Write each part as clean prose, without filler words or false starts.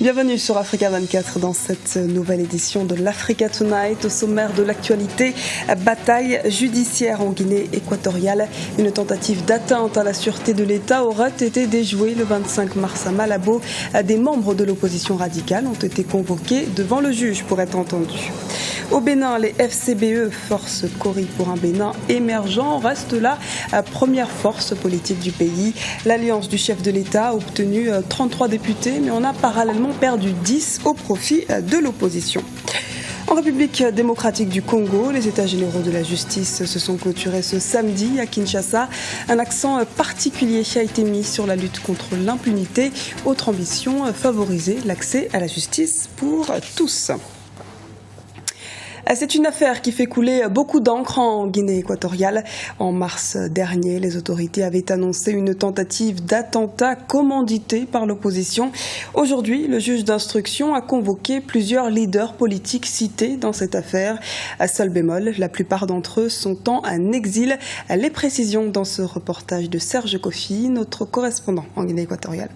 Bienvenue sur Africa 24 dans cette nouvelle édition de l'Africa Tonight. Au sommaire de l'actualité, bataille judiciaire en Guinée équatoriale. Une tentative d'atteinte à la sûreté de l'État aurait été déjouée le 25 mars à Malabo. Des membres de l'opposition radicale ont été convoqués devant le juge pour être entendus. Au Bénin, les FCBE, Force Cori pour un Bénin émergent, restent la première force politique du pays. L'alliance du chef de l'État a obtenu 33 députés, mais on a parallèlement perdu 10 au profit de l'opposition. En République démocratique du Congo, les États généraux de la justice se sont clôturés ce samedi à Kinshasa. Un accent particulier a été mis sur la lutte contre l'impunité. Autre ambition, favoriser l'accès à la justice pour tous. C'est une affaire qui fait couler beaucoup d'encre en Guinée équatoriale. En mars dernier, les autorités avaient annoncé une tentative d'attentat commandité par l'opposition. Aujourd'hui, le juge d'instruction a convoqué plusieurs leaders politiques cités dans cette affaire. À seul bémol, la plupart d'entre eux sont en exil. Les précisions dans ce reportage de Serge Kofi, notre correspondant en Guinée équatoriale.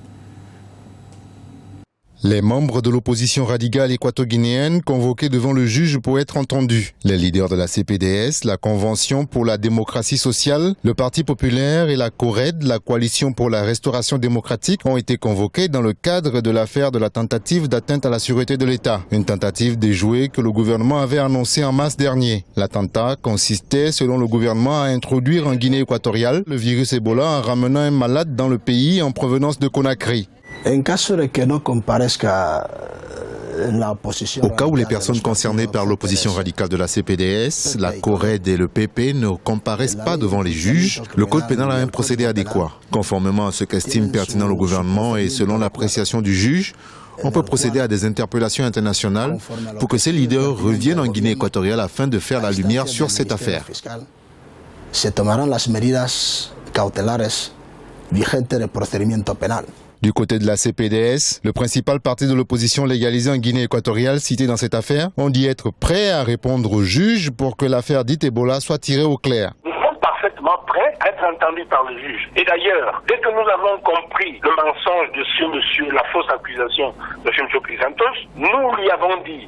Les membres de l'opposition radicale équato-guinéenne convoqués devant le juge pour être entendus. Les leaders de la CPDS, la Convention pour la démocratie sociale, le Parti populaire et la CORED, la Coalition pour la restauration démocratique, ont été convoqués dans le cadre de l'affaire de la tentative d'atteinte à la sûreté de l'État. Une tentative déjouée que le gouvernement avait annoncée en mars dernier. L'attentat consistait, selon le gouvernement, à introduire en Guinée équatoriale le virus Ebola en ramenant un malade dans le pays en provenance de Conakry. Au cas où les personnes concernées par l'opposition radicale de la CPDS, la CORED et le PP ne comparaissent pas devant les juges, le code pénal a un procédé adéquat. Conformément à ce qu'estime pertinent le gouvernement et selon l'appréciation du juge, on peut procéder à des interpellations internationales pour que ces leaders reviennent en Guinée équatoriale afin de faire la lumière sur cette affaire. Du côté de la CPDS, le principal parti de l'opposition légalisé en Guinée équatoriale cité dans cette affaire, on dit être prêt à répondre au juge pour que l'affaire dite Ebola soit tirée au clair. Nous sommes parfaitement prêts à être entendus par le juge. Et d'ailleurs, dès que nous avons compris le mensonge de ce monsieur, la fausse accusation de M. Santos, nous lui avons dit,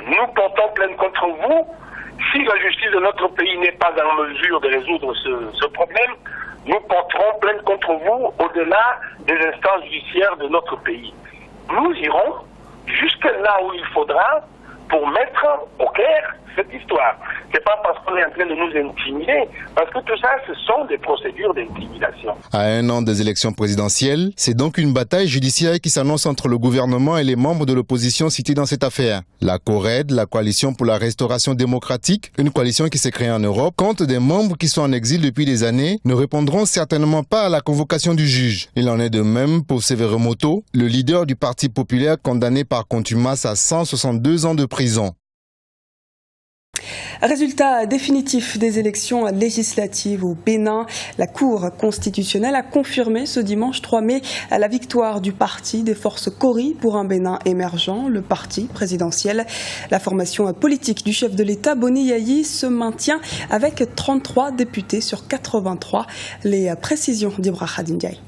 nous portons plainte contre vous. Si la justice de notre pays n'est pas en mesure de résoudre ce problème, nous porterons plainte contre vous au-delà des instances judiciaires de notre pays. Nous irons jusque là où il faudra pour mettre au clair cette histoire. C'est pas parce qu'on est en train de nous intimider, parce que tout ça, ce sont des procédures d'intimidation. À un an des élections présidentielles, c'est donc une bataille judiciaire qui s'annonce entre le gouvernement et les membres de l'opposition cités dans cette affaire. La CORED, la Coalition pour la restauration démocratique, une coalition qui s'est créée en Europe, compte des membres qui sont en exil depuis des années, ne répondront certainement pas à la convocation du juge. Il en est de même pour Severo Moto, le leader du Parti populaire condamné par contumace à 162 ans de prison. Résultat définitif des élections législatives au Bénin. La Cour constitutionnelle a confirmé ce dimanche 3 mai la victoire du parti des forces Cori pour un Bénin émergent, le parti présidentiel. La formation politique du chef de l'État, Boni Yayi, se maintient avec 33 députés sur 83. Les précisions d'Ibra Khadindiaï.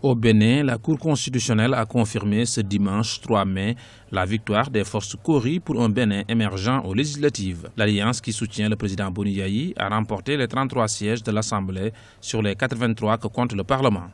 Au Bénin, la Cour constitutionnelle a confirmé ce dimanche 3 mai la victoire des forces Cori pour un Bénin émergent aux législatives. L'alliance qui soutient le président Boni Yayi a remporté les 33 sièges de l'Assemblée sur les 83 que compte le Parlement.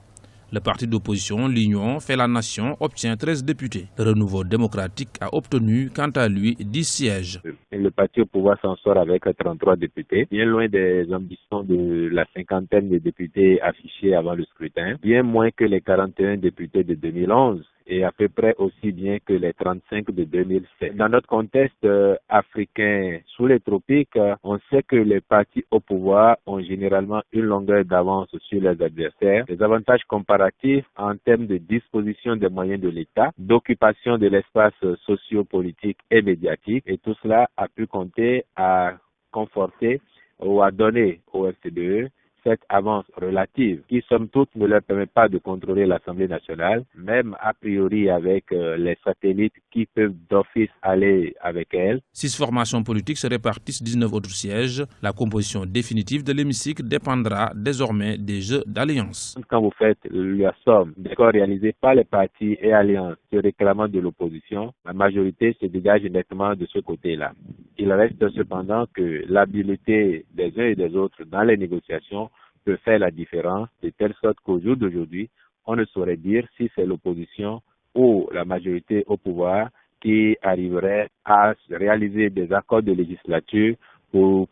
Le parti d'opposition, l'Union fait la nation, obtient 13 députés. Le Renouveau démocratique a obtenu, quant à lui, 10 sièges. Le parti au pouvoir s'en sort avec 33 députés, bien loin des ambitions de la cinquantaine de députés affichés avant le scrutin, bien moins que les 41 députés de 2011. Et à peu près aussi bien que les 35 de 2007. Dans notre contexte africain sous les tropiques, on sait que les partis au pouvoir ont généralement une longueur d'avance sur les adversaires. Les avantages comparatifs en termes de disposition des moyens de l'État, d'occupation de l'espace socio-politique et médiatique, et tout cela a pu compter à conforter ou à donner au FCDE cette avance relative qui, somme toute, ne leur permet pas de contrôler l'Assemblée nationale, même a priori avec les satellites qui peuvent d'office aller avec elle. 6 formations politiques se répartissent 19 autres sièges. La composition définitive de l'hémicycle dépendra désormais des jeux d'alliance. Quand vous faites la somme des scores réalisés par les partis et alliances se réclamant de l'opposition, la majorité se dégage nettement de ce côté-là. Il reste cependant que l'habileté des uns et des autres dans les négociations peut faire la différence, de telle sorte qu'au jour d'aujourd'hui, on ne saurait dire si c'est l'opposition ou la majorité au pouvoir qui arriverait à réaliser des accords de législature pour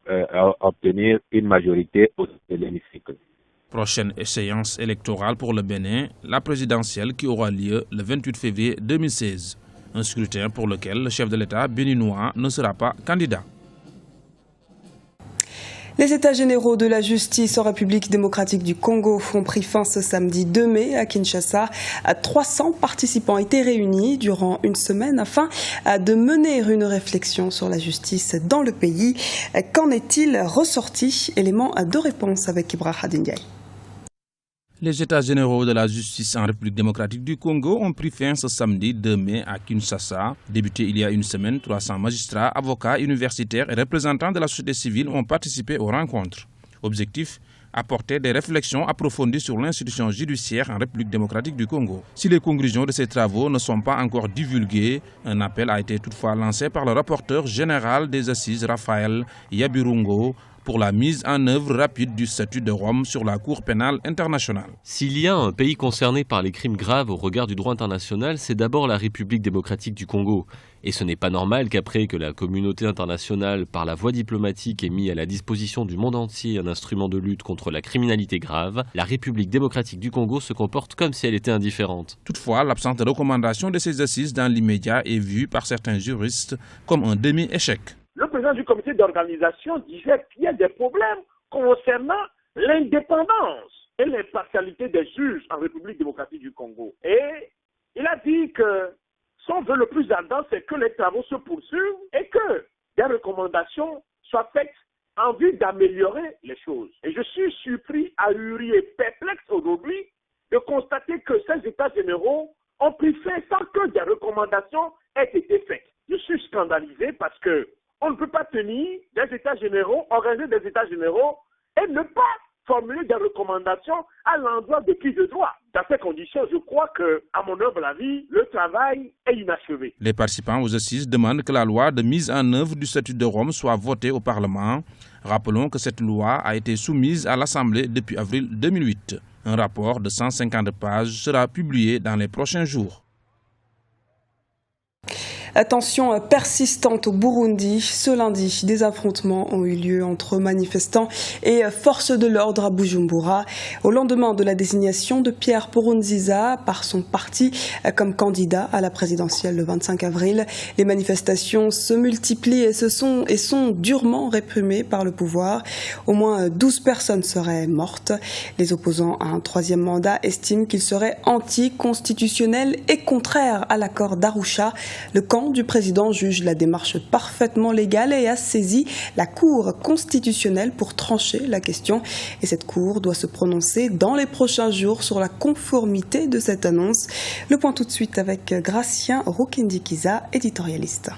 obtenir une majorité au sein de l'hémicycle. Prochaine échéance électorale pour le Bénin, la présidentielle qui aura lieu le 28 février 2016. Un scrutin pour lequel le chef de l'État béninois ne sera pas candidat. Les États généraux de la justice en République démocratique du Congo ont pris fin ce samedi 2 mai à Kinshasa. 300 participants étaient réunis durant une semaine afin de mener une réflexion sur la justice dans le pays. Qu'en est-il ressorti? Élément de réponse avec Ibrahim Ndiaye. Les États généraux de la justice en République démocratique du Congo ont pris fin ce samedi 2 mai à Kinshasa. Débuté il y a une semaine, 300 magistrats, avocats, universitaires et représentants de la société civile ont participé aux rencontres. Objectif: apporter des réflexions approfondies sur l'institution judiciaire en République démocratique du Congo. Si les conclusions de ces travaux ne sont pas encore divulguées, un appel a été toutefois lancé par le rapporteur général des assises, Raphaël Yabirungo, pour la mise en œuvre rapide du statut de Rome sur la Cour pénale internationale. S'il y a un pays concerné par les crimes graves au regard du droit international, c'est d'abord la République démocratique du Congo. Et ce n'est pas normal qu'après que la communauté internationale, par la voie diplomatique, ait mis à la disposition du monde entier un instrument de lutte contre la criminalité grave, la République démocratique du Congo se comporte comme si elle était indifférente. Toutefois, l'absence de recommandation de ces assises dans l'immédiat est vue par certains juristes comme un demi-échec. Le président du comité d'organisation disait qu'il y a des problèmes concernant l'indépendance et l'impartialité des juges en République démocratique du Congo. Et il a dit que son vœu le plus ardent, c'est que les travaux se poursuivent et que des recommandations soient faites en vue d'améliorer les choses. Et je suis surpris, ahuri et perplexe aujourd'hui de constater que ces États généraux ont pris fin sans que des recommandations aient été faites. Je suis scandalisé parce que on ne peut pas tenir des États généraux, organiser des États généraux et ne pas formuler des recommandations à l'endroit de qui de droit. Dans ces conditions, je crois que, à mon humble avis, le travail est inachevé. Les participants aux assises demandent que la loi de mise en œuvre du statut de Rome soit votée au Parlement. Rappelons que cette loi a été soumise à l'Assemblée depuis avril 2008. Un rapport de 150 pages sera publié dans les prochains jours. Tension persistante au Burundi. Ce lundi, des affrontements ont eu lieu entre manifestants et forces de l'ordre à Bujumbura. Au lendemain de la désignation de Pierre Nkurunziza par son parti comme candidat à la présidentielle le 25 avril, les manifestations se multiplient et sont durement réprimées par le pouvoir. Au moins 12 personnes seraient mortes. Les opposants à un troisième mandat estiment qu'il serait anticonstitutionnel et contraire à l'accord d'Arusha. Le camp du président juge la démarche parfaitement légale et a saisi la Cour constitutionnelle pour trancher la question. Et cette Cour doit se prononcer dans les prochains jours sur la conformité de cette annonce. Le point tout de suite avec Gracien Rokendikiza, éditorialiste.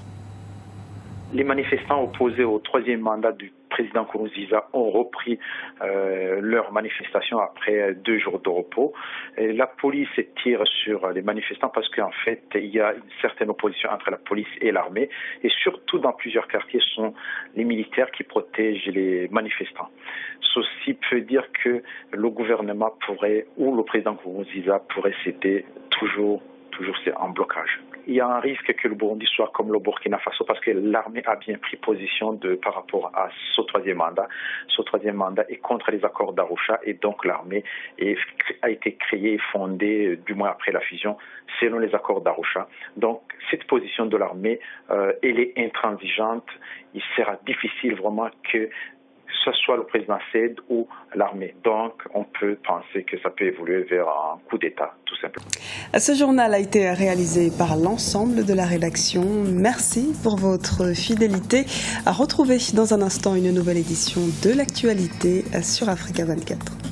Les manifestants opposés au troisième mandat du président Nkurunziza ont repris leur manifestation après 2 jours de repos. Et la police tire sur les manifestants parce qu'en fait, il y a une certaine opposition entre la police et l'armée. Et surtout, dans plusieurs quartiers, ce sont les militaires qui protègent les manifestants. Ceci peut dire que le gouvernement pourrait, ou le président Nkurunziza pourrait céder toujours c'est en blocage. Il y a un risque que le Burundi soit comme le Burkina Faso parce que l'armée a bien pris position par rapport à ce troisième mandat. Ce troisième mandat est contre les accords d'Arusha et donc l'armée a été créée et fondée, du moins après la fusion, selon les accords d'Arusha. Donc cette position de l'armée, elle est intransigeante. Il sera difficile vraiment que ce soit le président cède ou l'armée. Donc, on peut penser que ça peut évoluer vers un coup d'État, tout simplement. Ce journal a été réalisé par l'ensemble de la rédaction. Merci pour votre fidélité. À retrouver dans un instant une nouvelle édition de l'actualité sur Africa 24.